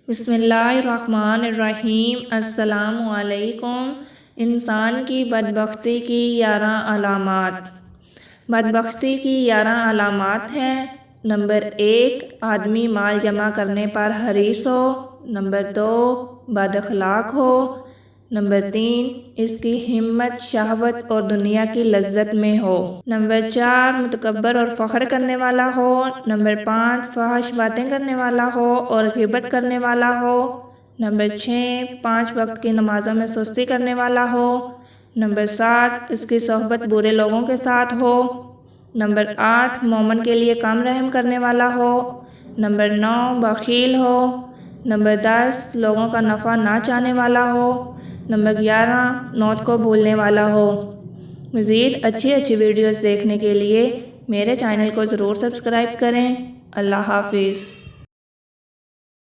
بسم اللہ الرحمن الرحیم۔ السلام علیکم۔ انسان کی بدبختی کی 11 علامات۔ بدبختی کی 11 علامات ہیں۔ نمبر 1، آدمی مال جمع کرنے پر حریص ہو۔ نمبر 2، بد اخلاق ہو۔ نمبر 3، اس کی ہمت شہوت اور دنیا کی لذت میں ہو۔ نمبر 4، متکبر اور فخر کرنے والا ہو۔ نمبر 5، فحش باتیں کرنے والا ہو اور غیبت کرنے والا ہو۔ نمبر 6، 5 وقت کی نمازوں میں سستی کرنے والا ہو۔ نمبر 7، اس کی صحبت برے لوگوں کے ساتھ ہو۔ نمبر 8، مومن کے لیے کم رحم کرنے والا ہو۔ نمبر 9، بخیل ہو۔ نمبر 10، لوگوں کا نفع نہ چاہنے والا ہو۔ نمبر 11، موت کو بھولنے والا ہو۔ مزید اچھی ویڈیوز دیکھنے کے لیے میرے چینل کو ضرور سبسکرائب کریں۔ اللہ حافظ۔